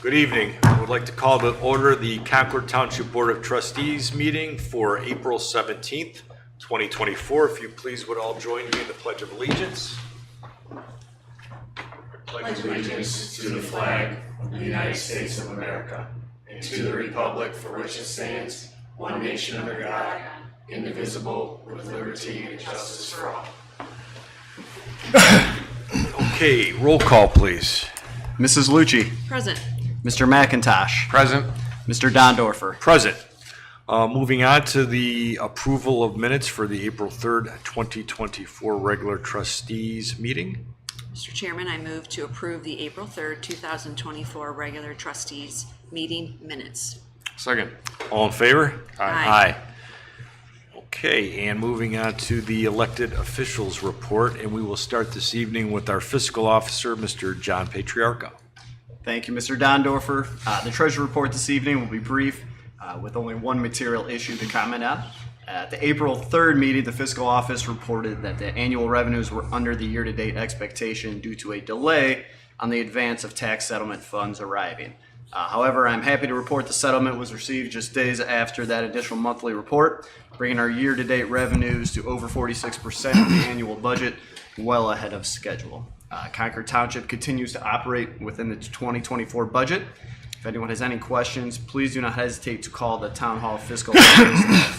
Good evening. I would like to call to order the Concord Township Board of Trustees meeting for April 17th, 2024. If you please would all join me in the Pledge of Allegiance. Pledge allegiance to the flag of the United States of America and to the republic for which it stands, one nation under God, indivisible, with liberty and justice for all. Okay, roll call, please. Mrs. Lucci. Present. Mr. McIntosh. Present. Mr. Dondorfer. Present. Moving on to the approval of minutes for the April 3rd, 2024 regular trustees meeting. Mr. Chairman, I move to approve the April 3rd, 2024 regular trustees meeting minutes. Second. All in favor? Aye. Okay, and moving on to the elected officials report, and we will start this evening with our fiscal officer, Mr. John Patriarca. Thank you, Mr. Dondorfer. The treasury report this evening will be brief, with only one material issue to comment on. At the April 3rd meeting, the fiscal office reported that the annual revenues were under the year-to-date expectation due to a delay on the advance of tax settlement funds arriving. However, I'm happy to report the settlement was received just days after that initial monthly report, bringing our year-to-date revenues to over 46% of the annual budget, well ahead of schedule. Concord Township continues to operate within the 2024 budget. If anyone has any questions, please do not hesitate to call the Town Hall Fiscal Office at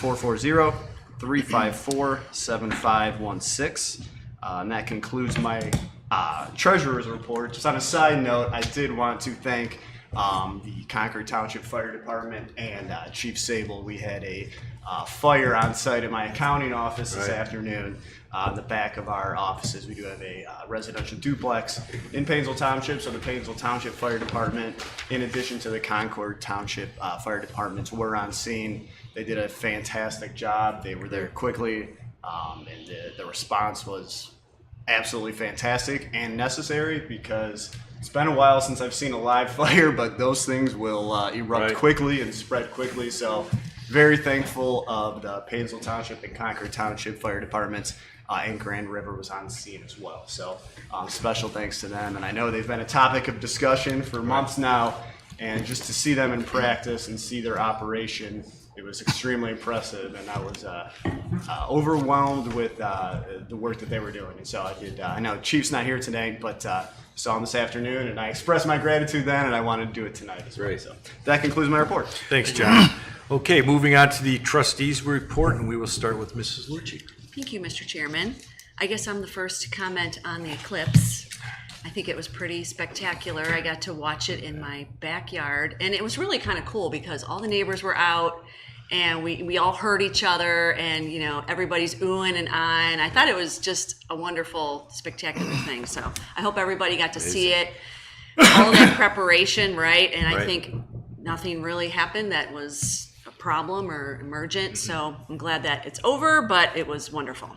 440-354-7516. And that concludes my treasurer's report. Just on a side note, I did want to thank the Concord Township Fire Department and Chief Sable. We had a fire on site at my accounting office this afternoon. On the back of our offices, we do have a residential duplex in Painesville Township, so the Painesville Township Fire Department, in addition to the Concord Township Fire Departments, were on scene. They did a fantastic job. They were there quickly, and the response was absolutely fantastic and necessary, because it's been a while since I've seen a live fire, but those things will erupt quickly and spread quickly. So very thankful of the Painesville Township and Concord Township Fire Departments, and Grand River was on scene as well. So special thanks to them. And I know they've been a topic of discussion for months now, and just to see them in practice and see their operation, it was extremely impressive, and I was overwhelmed with the work that they were doing. And so I know the Chief's not here today, but saw him this afternoon, and I expressed my gratitude then, and I wanted to do it tonight as well. So that concludes my report. Thanks, John. Okay, moving on to the trustees report, and we will start with Mrs. Lucci. Thank you, Mr. Chairman. I guess I'm the first to comment on the eclipse. I think it was pretty spectacular. I got to watch it in my backyard, and it was really kind of cool because all the neighbors were out, and we all heard each other, and everybody's oohing and ahhing. I thought it was just a wonderful, spectacular thing. So I hope everybody got to see it. All that preparation, right? And I think nothing really happened that was a problem or emergent. So I'm glad that it's over, but it was wonderful.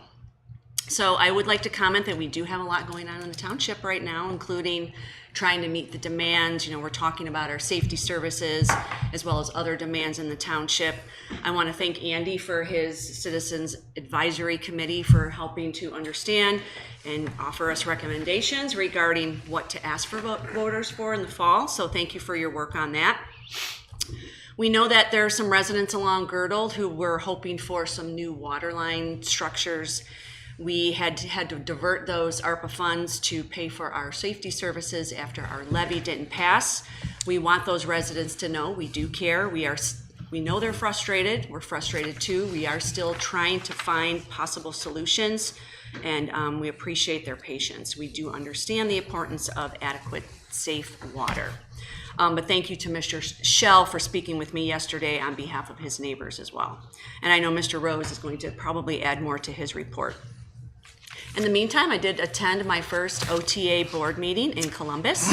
So I would like to comment that we do have a lot going on in the township right now, including trying to meet the demands. We're talking about our safety services as well as other demands in the township. I want to thank Andy for his Citizens Advisory Committee for helping to understand and offer us recommendations regarding what to ask for voters for in the fall. So thank you for your work on that. We know that there are some residents along Girdled who were hoping for some new water line structures. We had to divert those ARPA funds to pay for our safety services after our levy didn't pass. We want those residents to know we do care. We know they're frustrated. We're frustrated too. We are still trying to find possible solutions, and we appreciate their patience. We do understand the importance of adequate, safe water. But thank you to Mr. Shell for speaking with me yesterday on behalf of his neighbors as well. And I know Mr. Rose is going to probably add more to his report. In the meantime, I did attend my first OTA board meeting in Columbus,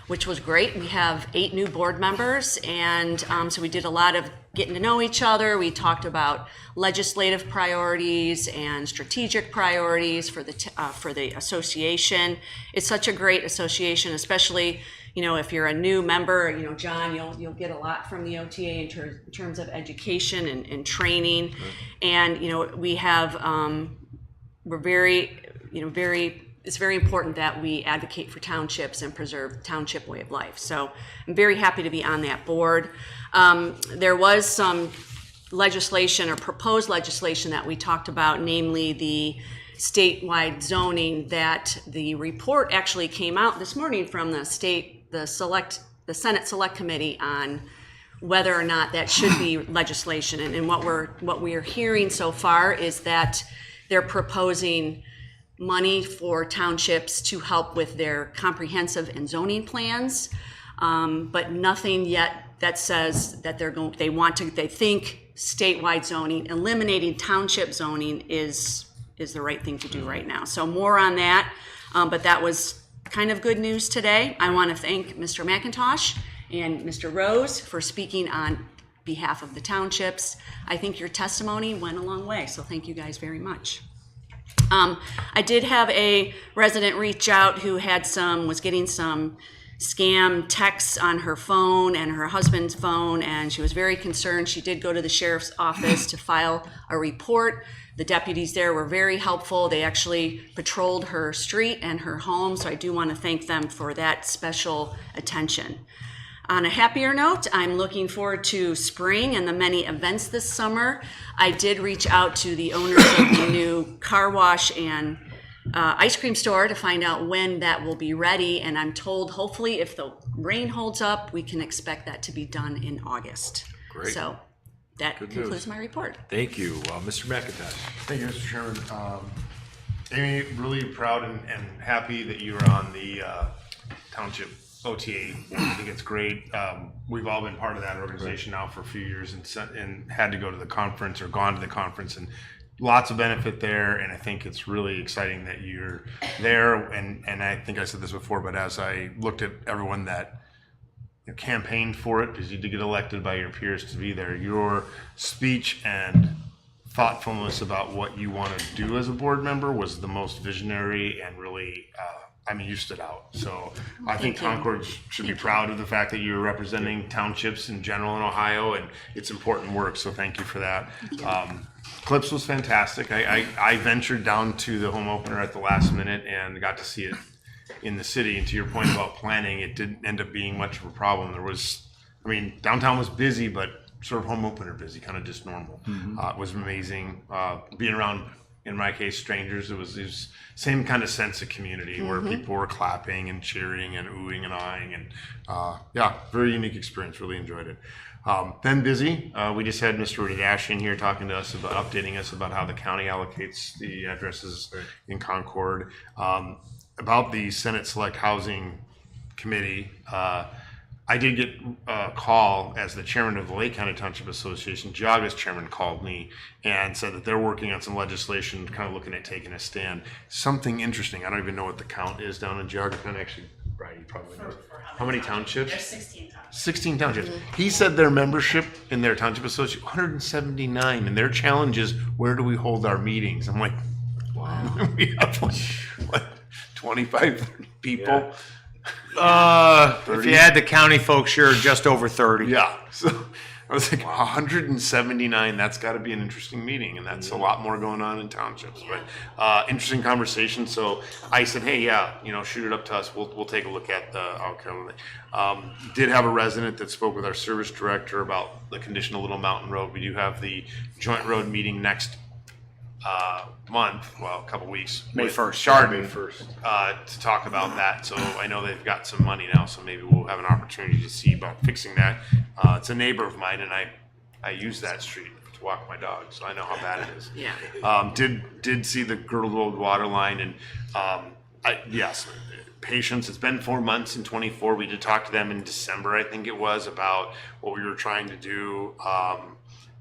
which was great. We have 8 new board members, and so we did a lot of getting to know each other. We talked about legislative priorities and strategic priorities for the association. It's such a great association, especially if you're a new member. John, you'll get a lot from the OTA in terms of education and training, and we have. We're very it's very important that we advocate for townships and preserve township way of life. So I'm very happy to be on that board. There was some legislation or proposed legislation that we talked about, namely the statewide zoning, that the report actually came out this morning from the Senate Select Committee on whether or not that should be legislation. And what we are hearing so far is that they're proposing money for townships to help with their comprehensive and zoning plans, but nothing yet that says that they think statewide zoning, eliminating township zoning is the right thing to do right now. So more on that, but that was kind of good news today. I want to thank Mr. McIntosh and Mr. Rose for speaking on behalf of the townships. I think your testimony went a long way, so thank you guys very much. I did have a resident reach out who was getting some scam texts on her phone and her husband's phone, and she was very concerned. She did go to the sheriff's office to file a report. The deputies there were very helpful. They actually patrolled her street and her home, so I do want to thank them for that special attention. On a happier note, I'm looking forward to spring and the many events this summer. I did reach out to the owners of the new car wash and ice cream store to find out when that will be ready, and I'm told hopefully if the rain holds up, we can expect that to be done in August. Great. So that Good concludes news. my report. Thank you. Mr. McIntosh. Thank you, Mr. Chairman. Amy, really proud and happy that you are on the Township OTA board. I think it's great. We've all been part of that organization now for a few years and had to go to the conference or gone to the conference, and lots of benefit there. And I think it's really exciting that you're there. And I think I said this before, but as I looked at everyone that campaigned for it, because you did get elected by your peers to be there, your speech and thoughtfulness about what you want to do as a board member was the most visionary and really, you stood out. So I think Concord should be proud of the fact that you're representing townships in general in Ohio, and it's important work. So thank you for that. Clips was fantastic. I ventured down to the home opener at the last minute and got to see it in the city. And to your point about planning, it didn't end up being much of a problem. Downtown was busy, but sort of home opener busy, kind of just normal. It was amazing. Being around, in my case, strangers, it was same kind of sense of community where people were clapping and cheering and oohing and eyeing, and very unique experience. Really enjoyed it. Then busy. We just had Mr. Rudashian here talking to us about updating us about how the county allocates the addresses in Concord. About the Senate Select Housing Committee, I did get a call as the chairman of the Lake County Township Association. Geauga's chairman called me and said that they're working on some legislation, kind of looking at taking a stand. Something interesting. I don't even know what the count is down in Geauga County. Actually, Brian, you probably know. How many townships? There's 16 townships. 16 townships. He said their membership in their township association, 179, and their challenge is, where do we hold our meetings? I'm like, wow. We have like 25 people. If you add the county folks, you're just over 30. Yeah. So I was like, 179, that's got to be an interesting meeting. And that's a lot more going on in townships. But interesting conversation. So I said, hey, shoot it up to us. We'll take a look at the outcome. Did have a resident that spoke with our service director about the condition of Little Mountain Road. We do have the joint road meeting next month, a couple weeks. May with 1st. Chardon, May 1st. to talk about that. So I know they've got some money now, so maybe we'll have an opportunity to see about fixing that. It's a neighbor of mine, and I use that street to walk my dog, so I know how bad it is. Yeah. Did see the girdled old water line, and yes, patience. It's been 4 months in 24. We did talk to them in December, I think it was, about what we were trying to do.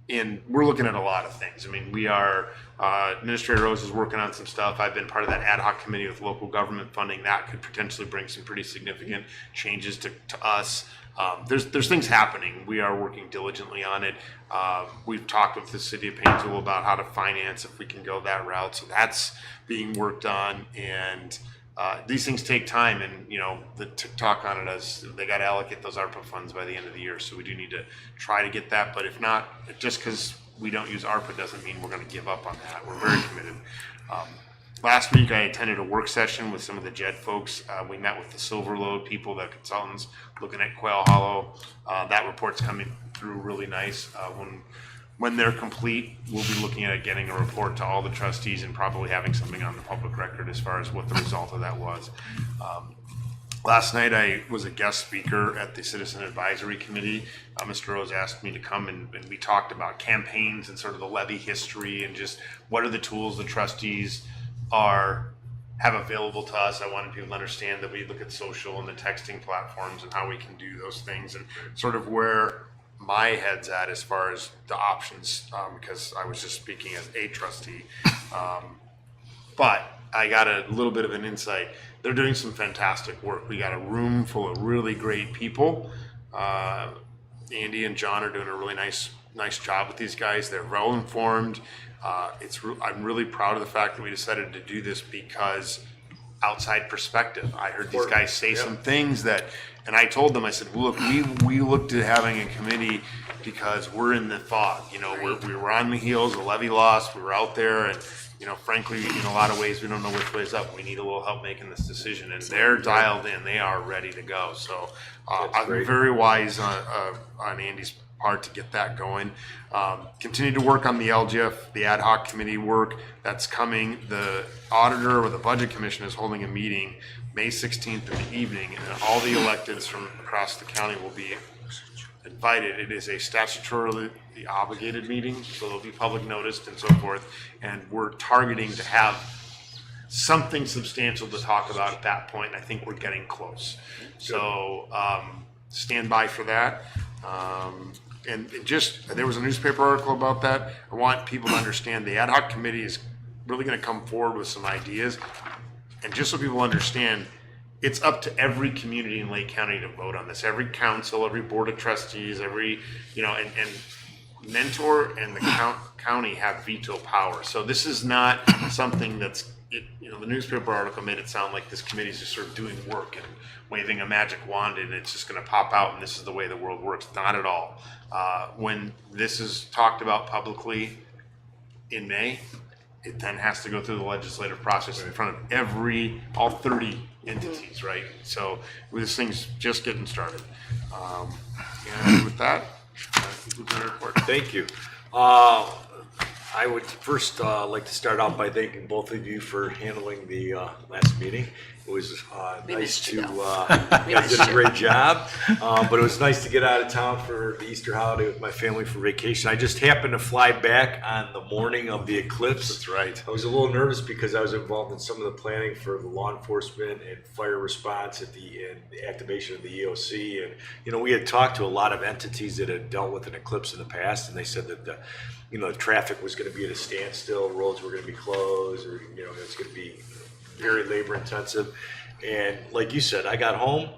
And we're looking at a lot of things. We are, Administrator Rose is working on some stuff. I've been part of that ad hoc committee with local government funding. That could potentially bring some pretty significant changes to us. There's things happening. We are working diligently on it. We've talked with the city of Painesville about how to finance if we can go that route. So that's being worked on. And these things take time, and the talk on it is they got to allocate those ARPA funds by the end of the year. So we do need to try to get that. But if not, just because we don't use ARPA doesn't mean we're going to give up on that. We're very committed. Last week, I attended a work session with some of the JED folks. We met with the Silver Load people, the consultants, looking at Quail Hollow. That report's coming through really nice. When they're complete, we'll be looking at getting a report to all the trustees and probably having something on the public record as far as what the result of that was. Last night, I was a guest speaker at the Citizen Advisory Committee. Mr. Rose asked me to come and we talked about campaigns and sort of the levy history and just what are the tools the trustees have available to us. I wanted people to understand that we look at social and the texting platforms and how we can do those things and sort of where my head's at as far as the options, because I was just speaking as a trustee. But I got a little bit of an insight. They're doing some fantastic work. We got a room full of really great people. Andy and John are doing a really nice job with these guys. They're well informed. I'm really proud of the fact that we decided to do this because outside perspective. I heard these guys say some things that, and I told them, I said, look, we looked at having a committee because we're in the fog. You know, we were on the heels of levy loss. We were out there, and you know, frankly, in a lot of ways, we don't know which way's up. We need a little help making this decision, and they're dialed in. They are ready to go. So I'm very wise on Andy's part to get that going. Continue to work on the LGF, the ad hoc committee work that's coming. The auditor or the budget commission is holding a meeting May 16th in the evening, and all the electeds from across the county will be invited. It is a statutorily obligated meeting, so there'll be public notice and so forth, and we're targeting to have something substantial to talk about at that point. I think we're getting close. So stand by for that. And there was a newspaper article about that. I want people to understand the ad hoc committee is really going to come forward with some ideas. And just so people understand, it's up to every community in Lake County to vote on this. Every council, every board of trustees, and Mentor and the county have veto power. So this is not something that's, the newspaper article made it sound like this committee is just sort of doing work and waving a magic wand and it's just going to pop out and this is the way the world works. Not at all. When this is talked about publicly in May, it then has to go through the legislative process in front of all 30 entities, right? So this thing's just getting started. And with that concludes my report. Thank you. I would first like to start out by thanking both of you for handling the last meeting. It was nice to, you guys did a great job, but it was nice to get out of town for the Easter holiday with my family for vacation. I just happened to fly back on the morning of the eclipse. That's right. I was a little nervous because I was involved in some of the planning for the law enforcement and fire response and the activation of the EOC. And, we had talked to a lot of entities that had dealt with an eclipse in the past, and they said that the traffic was going to be at a standstill, roads were going to be closed, or, it's going to be very labor intensive. And like you said, I got home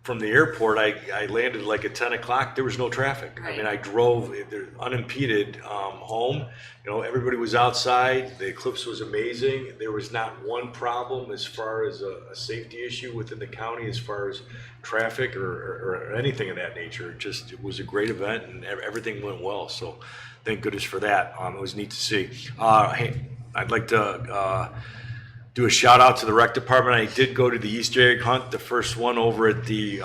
from the airport, I landed like at 10 o'clock, there was no traffic. Right. I mean, I drove unimpeded home. Everybody was outside. The eclipse was amazing. There was not one problem as far as a safety issue within the county as far as traffic or anything of that nature. It was a great event and everything went well. So thank goodness for that. It was neat to see. Hey, I'd like to do a shout out to the rec department. I did go to the Easter egg hunt, the first one over at the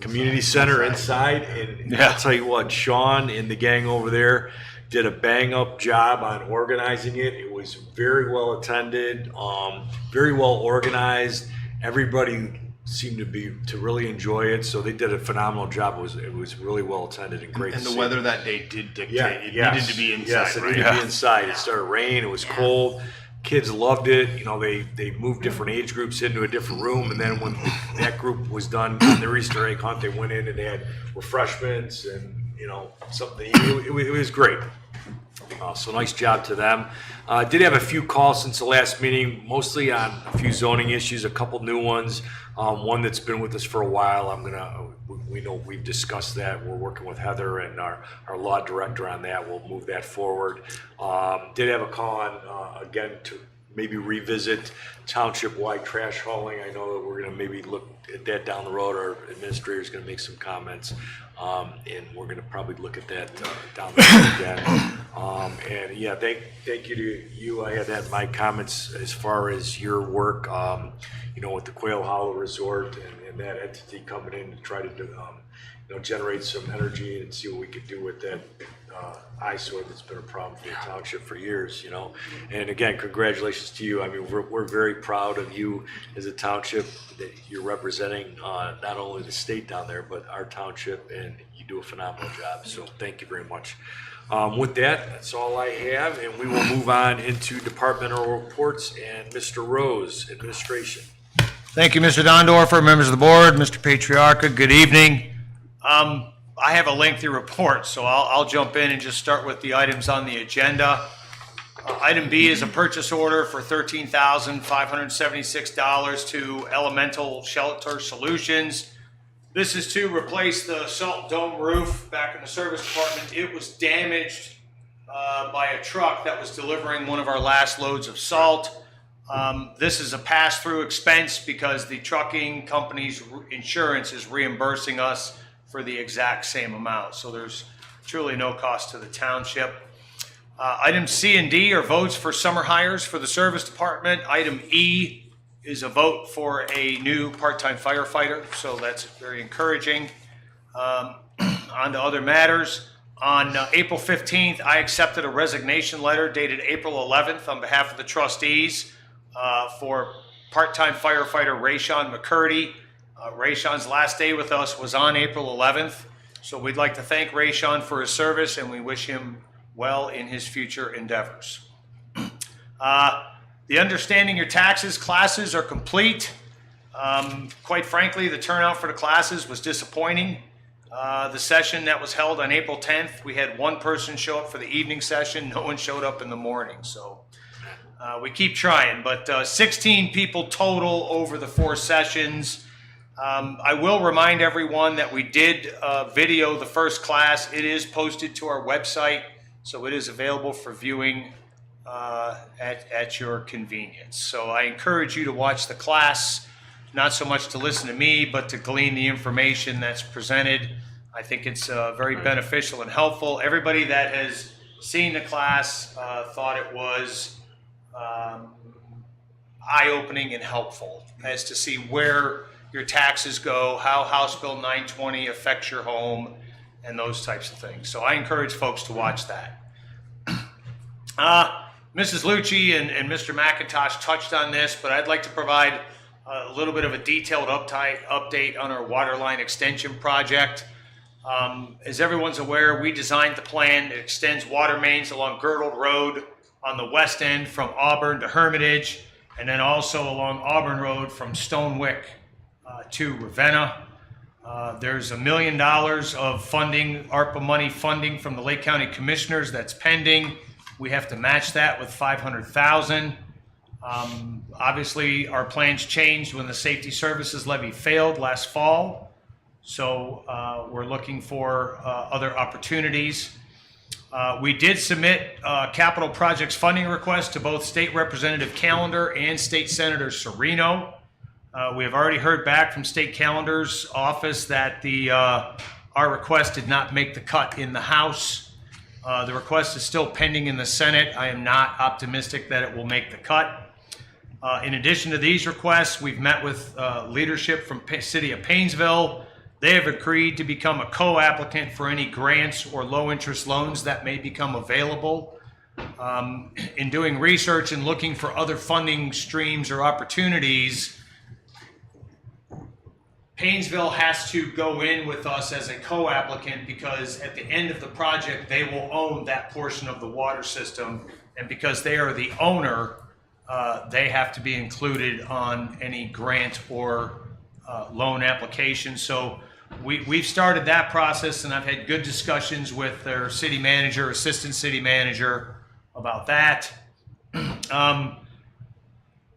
community center inside. And I'll tell you what, Sean and the gang over there did a bang up job on organizing it. It was very well attended, very well organized. Everybody seemed to really enjoy it, so they did a phenomenal job. It was really well attended and great. And to the see. weather that day did dictate it needed to be inside. Yes, it right? needed to be inside. It started raining. It was cold. Kids loved it. They moved different age groups into a different room, and then when that group was done on their Easter egg hunt, they went in and they had refreshments and something. It was great. So nice job to them. Did have a few calls since the last meeting, mostly on a few zoning issues, a couple new ones. One that's been with us for a while. We know we've discussed that. We're working with Heather and our law director on that. We'll move that forward. Did have a call on again maybe revisit township-wide trash hauling. I know that we're gonna maybe look at that down the road. Our administrator's gonna make some comments. And we're gonna probably look at that down the road again. And yeah, thank you to you. I had that in my comments as far as your work, you know, with the Quail Hollow Resort and that entity coming in to try to do, you know, generate some energy and see what we could do with that eyesore that's been a problem for the township for years, you know. And again, congratulations to you. I mean, we're very proud of you as a township that you're representing not only the state down there, but our township, and you do a phenomenal job. So thank you very much. With that, that's all I have, and we will move on into departmental reports and Mr. Rose, administration. Thank you, Mr. Dondorfer, members of the board, Mr. Patriarca, good evening. I have a lengthy report, so I'll jump in and just start with the items on the agenda. Item B is a purchase order for $13,576 to Elemental Shelter Solutions. This is to replace the salt dome roof back in the service department. It was damaged by a truck that was delivering one of our last loads of salt. This is a pass-through expense because the trucking company's insurance is reimbursing us for the exact same amount. So there's truly no cost to the township. Item C and D are votes for summer hires for the service department. Item E is a vote for a new part-time firefighter, so that's very encouraging. On to other matters. On April 15th, I accepted a resignation letter dated April 11th on behalf of the trustees for part-time firefighter Rayshawn McCurdy. Rayshawn's last day with us was on April 11th, so we'd like to thank Rayshawn for his service, and we wish him well in his future endeavors. The Understanding Your Taxes classes are complete. Quite frankly, the turnout for the classes was disappointing. The session that was held on April 10th, we had one person show up for the evening session. No one showed up in the morning, so we keep trying. But 16 people total over the 4 sessions. I will remind everyone that we did video the first class. It is posted to our website, so it is available for viewing at your convenience. So I encourage you to watch the class, not so much to listen to me, but to glean the information that's presented. I think it's very beneficial and helpful. Everybody that has seen the class thought it was eye-opening and helpful as to see where your taxes go, how House Bill 920 affects your home, and those types of things. So I encourage folks to watch that. Mrs. Lucci and Mr. McIntosh touched on this, but I'd like to provide a little bit of a detailed update on our water line extension project. As everyone's aware, we designed the plan that extends water mains along Girdled Road on the west end from Auburn to Hermitage, and then also along Auburn Road from Stonewick to Ravenna. There's $1 million of funding, ARPA money funding from the Lake County Commissioners that's pending. We have to match that with $500,000. Obviously, our plans changed when the Safety Services Levy failed last fall. So we're looking for other opportunities. We did submit capital projects funding requests to both State Representative Callender and State Senator Serino. We have already heard back from State Calendar's office that our request did not make the cut in the House. The request is still pending in the Senate. I am not optimistic that it will make the cut. In addition to these requests, we've met with leadership from City of Painesville. They have agreed to become a co-applicant for any grants or low-interest loans that may become available. In doing research and looking for other funding streams or opportunities, Painesville has to go in with us as a co-applicant because at the end of the project, they will own that portion of the water system. And because they are the owner, they have to be included on any grant or loan application. So we've started that process, and I've had good discussions with their city manager, assistant city manager about that.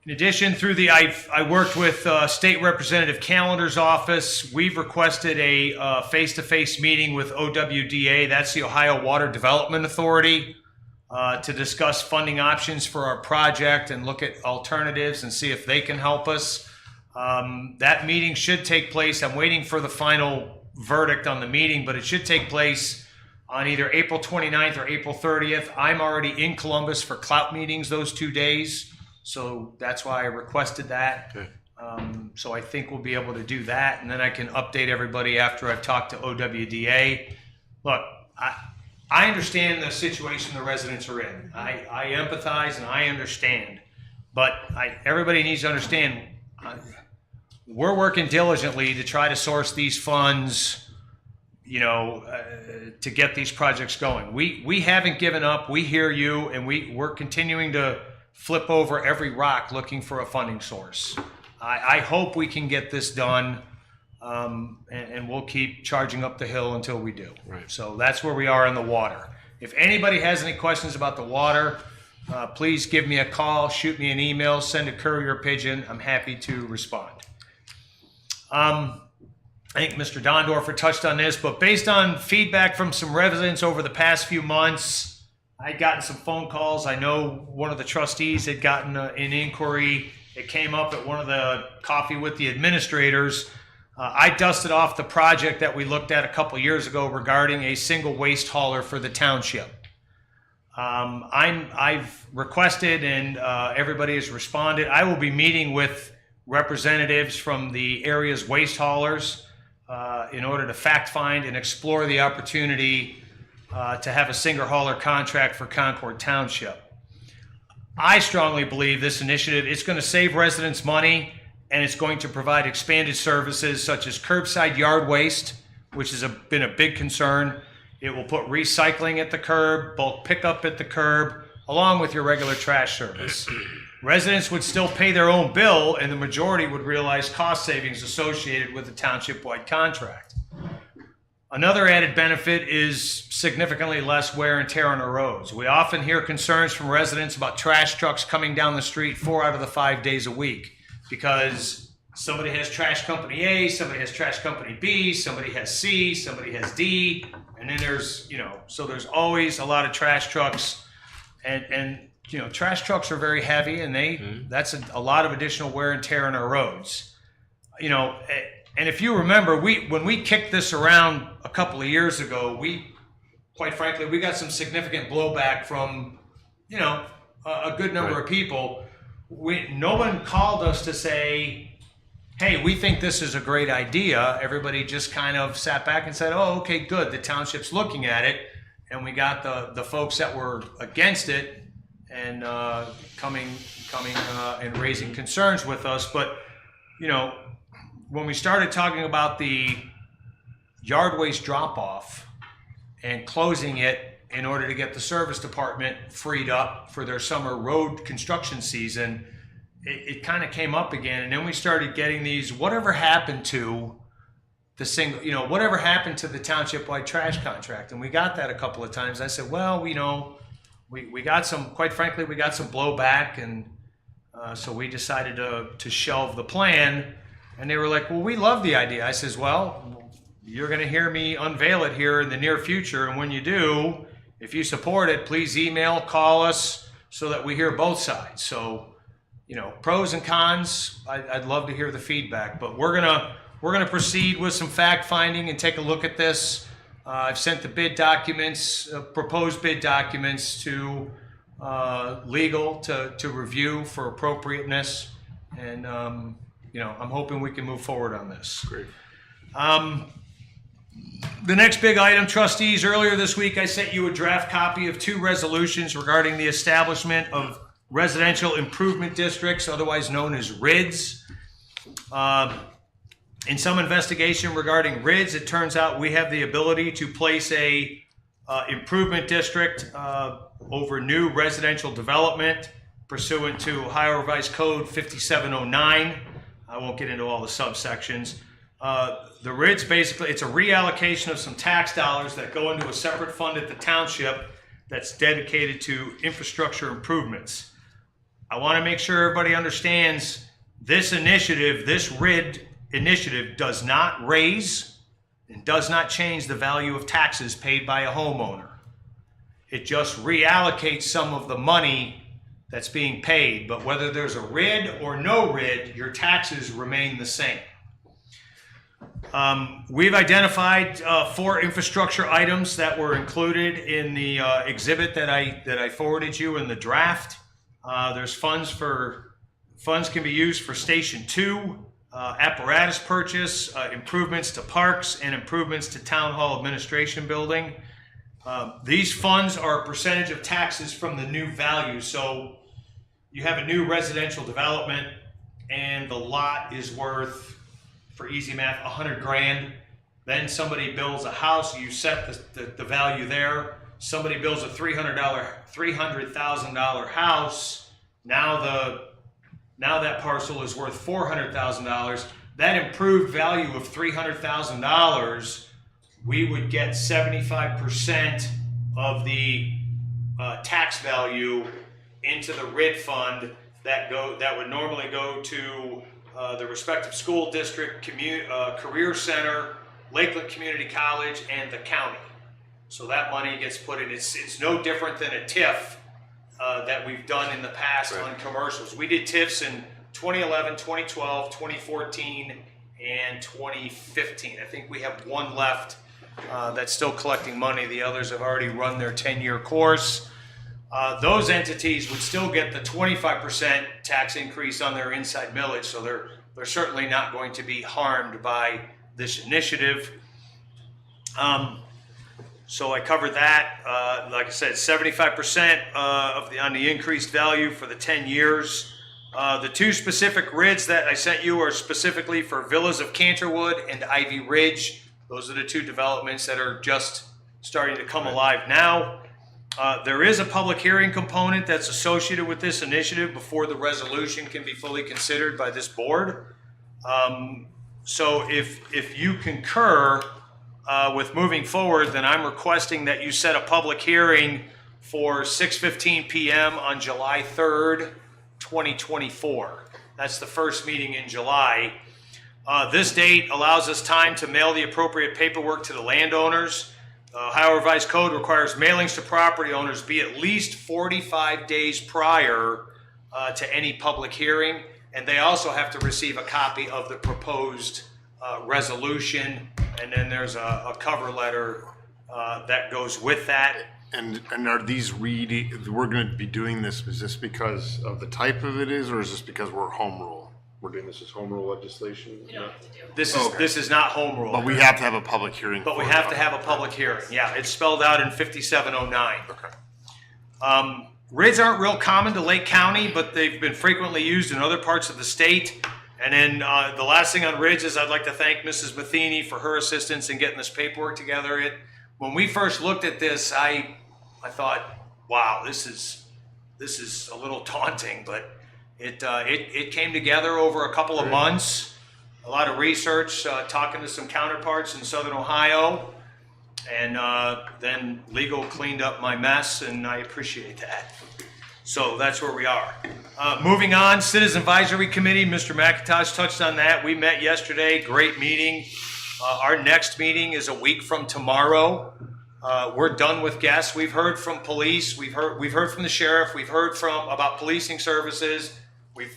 In addition, I worked with State Representative Callender's office. We've requested a face-to-face meeting with OWDA. That's the Ohio Water Development Authority. to discuss funding options for our project and look at alternatives and see if they can help us. That meeting should take place. I'm waiting for the final verdict on the meeting, but it should take place on either April 29th or April 30th. I'm already in Columbus for clout meetings those 2 days, so that's why I requested that. Okay. So I think we'll be able to do that, and then I can update everybody after I've talked to OWDA. Look, I understand the situation the residents are in. I empathize and I understand, but everybody needs to understand we're working diligently to try to source these funds, to get these projects going. We haven't given up. We hear you, and we're continuing to flip over every rock looking for a funding source. I hope we can get this done, and we'll keep charging up the hill until we do. Right. So that's where we are in the water. If anybody has any questions about the water, please give me a call, shoot me an email, send a courier pigeon. I'm happy to respond. I think Mr. Dondorfer touched on this, but based on feedback from some residents over the past few months, I'd gotten some phone calls. I know one of the trustees had gotten an inquiry. It came up at one of the coffee with the administrators. I dusted off the project that we looked at a couple years ago regarding a single waste hauler for the township. I've requested, and everybody has responded. I will be meeting with representatives from the area's waste haulers in order to fact find and explore the opportunity to have a single hauler contract for Concord Township. I strongly believe this initiative is going to save residents money, and it's going to provide expanded services such as curbside yard waste, which has been a big concern. It will put recycling at the curb, bulk pickup at the curb, along with your regular trash service. Residents would still pay their own bill, and the majority would realize cost savings associated with the township-wide contract. Another added benefit is significantly less wear and tear on our roads. We often hear concerns from residents about trash trucks coming down the street 4 out of the 5 days a week because somebody has trash company A, somebody has trash company B, somebody has C, somebody has D, and then there's, so there's always a lot of trash trucks, and trash trucks are very heavy, and that's a lot of additional wear and tear on our roads. And if you remember, when we kicked this around a couple of years ago, quite frankly, we got some significant blowback from, a good number of people. No one called us to say, hey, we think this is a great idea. Everybody just kind of sat back and said, oh, okay, good. The township's looking at it. And we got the folks that were against it and coming and raising concerns with us. But, when we started talking about the yard waste drop-off and closing it in order to get the service department freed up for their summer road construction season, it kind of came up again. And then we started getting these, whatever happened to the whatever happened to the township-wide trash contract? And we got that a couple of times. I said, well, we got some, quite frankly, we got some blowback, and so we decided to shelve the plan. And they were like, well, we love the idea. I says, well, you're going to hear me unveil it here in the near future. And when you do, if you support it, please email, call us so that we hear both sides. So, pros and cons, I'd love to hear the feedback. But we're gonna proceed with some fact finding and take a look at this. I've sent the bid documents, proposed bid documents to legal to review for appropriateness. And, I'm hoping we can move forward on this. Great. The next big item, trustees, earlier this week I sent you a draft copy of 2 resolutions regarding the establishment of residential improvement districts, otherwise known as RIDs. In some investigation regarding RIDs, it turns out we have the ability to place a improvement district over new residential development pursuant to Ohio Revised Code 5709. I won't get into all the subsections. The RIDs, basically, it's a reallocation of some tax dollars that go into a separate fund at the township that's dedicated to infrastructure improvements. I want to make sure everybody understands this initiative, this RID initiative, does not raise and does not change the value of taxes paid by a homeowner. It just reallocates some of the money that's being paid. But whether there's a RID or no RID, your taxes remain the same. We've identified 4 infrastructure items that were included in the exhibit that I forwarded you in the draft. There's funds can be used for Station 2, apparatus purchase, improvements to parks, and improvements to Town Hall Administration Building. These funds are a percentage of taxes from the new value. So you have a new residential development and the lot is worth, for easy math, 100 grand. Then somebody builds a house, you set the value there. Somebody builds a $300,000 house. Now that parcel is worth $400,000. That improved value of $300,000, we would get 75% of the tax value into the RID fund that would normally go to the respective school district, career center, Lakeland Community College, and the county. So that money gets put in. It's no different than a TIF that we've done in the past on commercials. We did TIFs in 2011, 2012, 2014, and 2015. I think we have one left that's still collecting money. The others have already run their 10-year course. Those entities would still get the 25% tax increase on their inside millage, so they're certainly not going to be harmed by this initiative. So I covered that. Like I said, 75% on the increased value for the 10 years. The 2 specific RIDs that I sent you are specifically for Villas of Canterwood and Ivy Ridge. Those are the 2 developments that are just starting to come alive now. There is a public hearing component that's associated with this initiative before the resolution can be fully considered by this board. So if you concur with moving forward, then I'm requesting that you set a public hearing for 6:15 p.m. on July 3rd, 2024. That's the first meeting in July. This date allows us time to mail the appropriate paperwork to the landowners. Ohio Revised Code requires mailings to property owners be at least 45 days prior to any public hearing, and they also have to receive a copy of the proposed resolution, and then there's a cover letter that goes with that. And are these we're going to be doing this, is this because of the type of it is, or is this because we're home rule? We're doing this as home rule legislation? This is not home rule. But we have to have a public hearing. But we have to have a public hearing. Yeah, it's spelled out in 5709. Okay. RIDs aren't real common to Lake County, but they've been frequently used in other parts of the state. And then the last thing on RIDs is I'd like to thank Mrs. Matheny for her assistance in getting this paperwork together. When we first looked at this, I thought, wow, this is a little daunting, but it came together over a couple of months. A lot of research, talking to some counterparts in Southern Ohio, and then legal cleaned up my mess, and I appreciate that. So that's where we are. Moving on, Citizen Advisory Committee, Mr. McIntosh touched on that. We met yesterday, great meeting. Our next meeting is a week from tomorrow. We're done with guests. We've heard from police. We've heard from the sheriff. We've heard about policing services.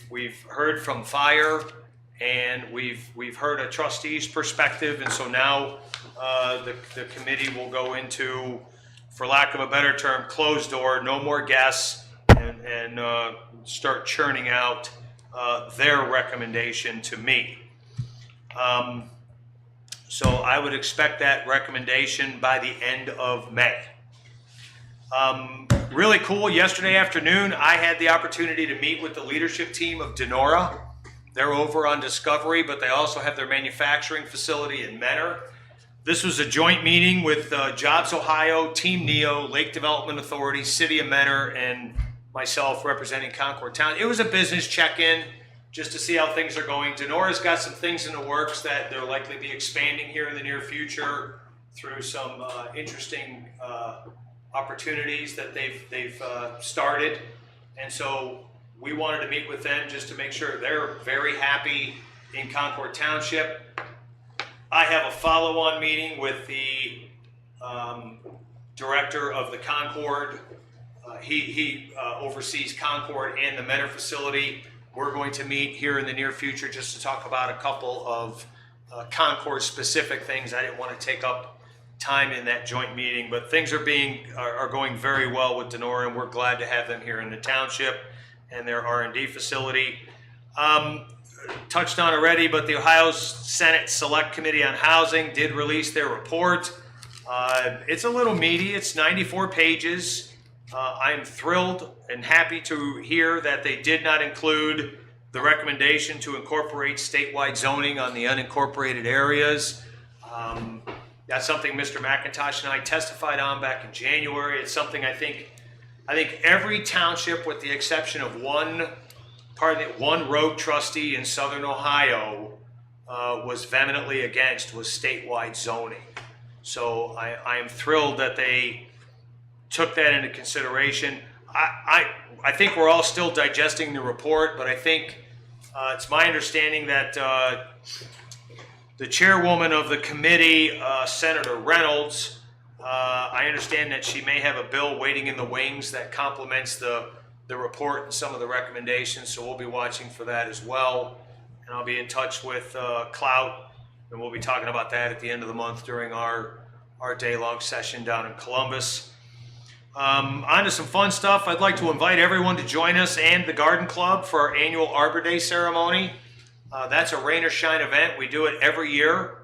We've heard from fire, and we've heard a trustee's perspective. And so now the committee will go into, for lack of a better term, closed door, no more guests, and start churning out their recommendation to me. So I would expect that recommendation by the end of May. Really cool, yesterday afternoon, I had the opportunity to meet with the leadership team of Denora. They're over on Discovery, but they also have their manufacturing facility in Mentor. This was a joint meeting with Jobs Ohio, Team NEO, Lake Development Authority, City of Mentor, and myself representing Concord Town. It was a business check-in just to see how things are going. Denora's got some things in the works that they'll likely be expanding here in the near future through some interesting opportunities that they've started. And so we wanted to meet with them just to make sure they're very happy in Concord Township. I have a follow-on meeting with the director of the Concord. He oversees Concord and the Mentor facility. We're going to meet here in the near future just to talk about a couple of Concord specific things. I didn't want to take up time in that joint meeting, but things are going very well with Denora, and we're glad to have them here in the township and their R&D facility. Touched on already, but the Ohio Senate Select Committee on Housing did release their report. It's a little meaty. It's 94 pages. I'm thrilled and happy to hear that they did not include the recommendation to incorporate statewide zoning on the unincorporated areas. That's something Mr. McIntosh and I testified on back in January. It's something I think every township, with the exception of one road trustee in Southern Ohio, was vehemently against, was statewide zoning. So I am thrilled that they took that into consideration. I think we're all still digesting the report, but I think it's my understanding that the chairwoman of the committee, Senator Reynolds, I understand that she may have a bill waiting in the wings that complements the report and some of the recommendations, so we'll be watching for that as well. And I'll be in touch with Clout, and we'll be talking about that at the end of the month during our day-long session down in Columbus. On to some fun stuff. I'd like to invite everyone to join us and the Garden Club for our annual Arbor Day ceremony. That's a rain or shine event. We do it every year.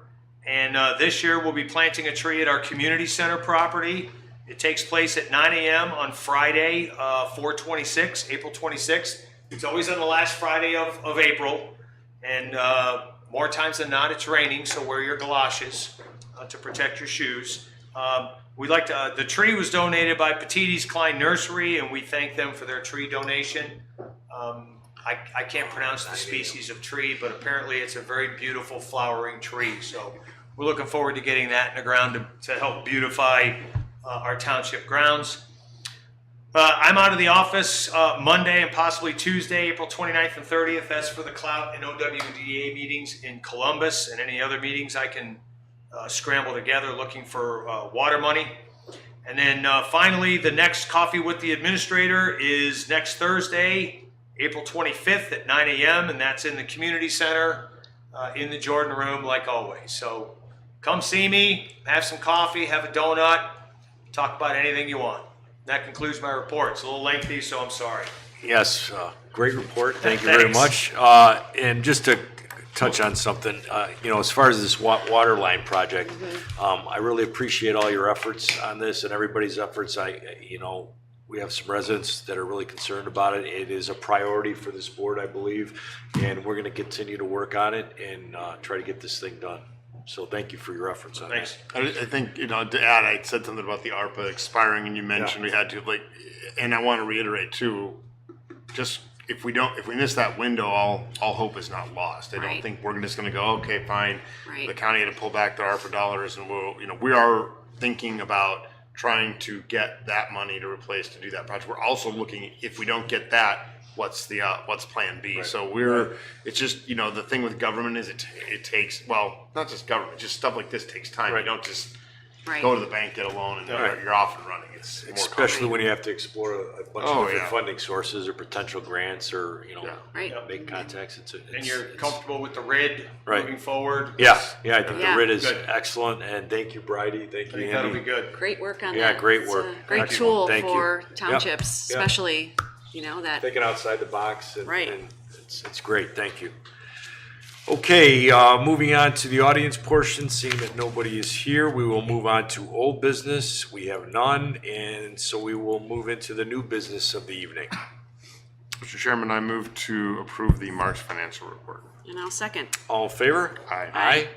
And this year we'll be planting a tree at our community center property. It takes place at 9 a.m. on Friday, April 26th. It's always on the last Friday of April. And more times than not, it's raining, so wear your galoshes to protect your shoes. The tree was donated by Petiti's Klein Nursery, and we thank them for their tree donation. I can't pronounce the species of tree, but apparently it's a very beautiful flowering tree. So we're looking forward to getting that in the ground to help beautify our township grounds. I'm out of the office Monday and possibly Tuesday, April 29th and 30th. That's for the Clout and OWDA meetings in Columbus, and any other meetings I can scramble together looking for water money. And then finally, the next Coffee with the Administrator is next Thursday, April 25th at 9 a.m. and that's in the community center in the Jordan Room, like always. So come see me, have some coffee, have a donut, talk about anything you want. That concludes my report. It's a little lengthy, so I'm sorry. Yes, great report. Thank you very much. And just to touch on something, as far as this water line project, I really appreciate all your efforts on this and everybody's efforts. We have some residents that are really concerned about it. It is a priority for this board, I believe, and we're going to continue to work on it and try to get this thing done. So thank you for your efforts on Thanks. that. I think, to add, I said something about the ARPA expiring, and you mentioned we had to, and I want to reiterate too, just if we miss that window, all hope is not lost. I don't think we're just going to go, okay, fine. Right. The county had to pull back the ARPA dollars, and we are thinking about trying to get that money to do that project. We're also looking, if we don't get that, what's plan B? Right. So it's just, the thing with government is it takes, well, not just government, just stuff like this takes time. Right. You don't just go to the bank, get a loan, and you're off and running. It's more especially when you have to explore a bunch of different funding sources or potential grants or, make contacts. And you're comfortable with the RID moving forward? Yeah, I think the RID is excellent, and thank you, Bridie. Thank you, Andy. That'll be good. Great work on that. Yeah, great work. It's a great Excellent. tool Thank you. for townships, Yep. especially, that. Thinking outside the box, and Right. it's great. Thank you. Okay, moving on to the audience portion. Seeing that nobody is here, we will move on to old business. We have none, and so we will move into the new business of the evening. Mr. Chairman, I move to approve the March financial report. And I'll second. All in favor? Aye. Aye.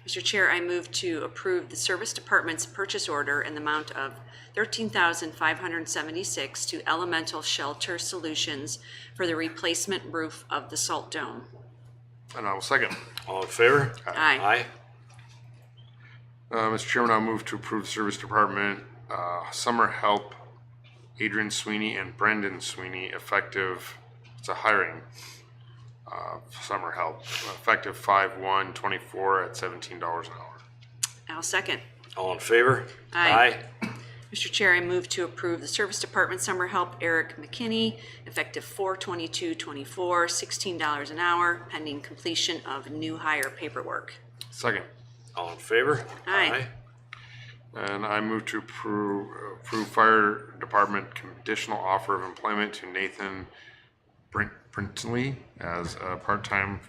Mr. Chair, I move to approve the Service Department's purchase order in the amount of $13,576 to Elemental Shelter Solutions for the replacement roof of the Salt Dome. And I will second. All in favor? Aye. Mr. Chairman, I'll move to approve Service Department summer help Adrian Sweeney and Brendan Sweeney effective, it's a hiring, summer help, effective 5/1/24 at $17 an hour. I'll second. All in favor? Aye. Mr. Chair, I move to approve the Service Department Summer Help Eric McKinney, effective 4/22/24, $16 an hour, pending completion of new hire paperwork. Second. All in favor? Aye. And I move to approve fire department conditional offer of employment to Nathan Brintley as a part-time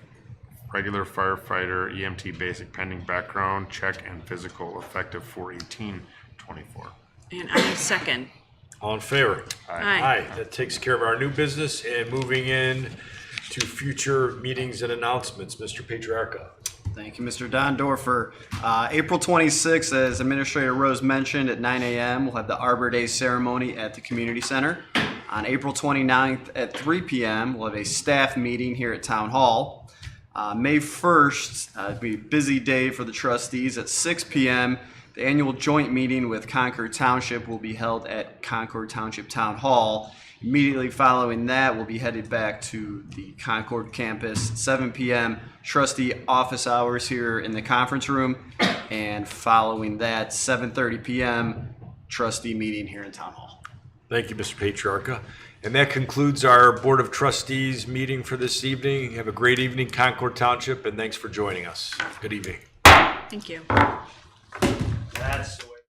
regular firefighter, EMT basic pending background check and physical effective 4/18/24. And I second. All in favor? Aye. That takes care of our new business, and moving in to future meetings and announcements, Mr. Patriarca. Thank you, Mr. Dondorfer. April 26th, as Administrator Rose mentioned, at 9 a.m., we'll have the Arbor Day ceremony at the Community Center. On April 29th at 3 p.m., we'll have a staff meeting here at Town Hall. May 1st, it'll be a busy day for the trustees. At 6 p.m., the annual joint meeting with Concord Township will be held at Concord Township Town Hall. Immediately following that, we'll be headed back to the Concord campus. 7 p.m., trustee office hours here in the conference room. And following that, 7:30 p.m., trustee meeting here in Town Hall. Thank you, Mr. Patriarca. And that concludes our Board of Trustees meeting for this evening. Have a great evening, Concord Township, and thanks for joining us. Good evening. Thank you. That's the way.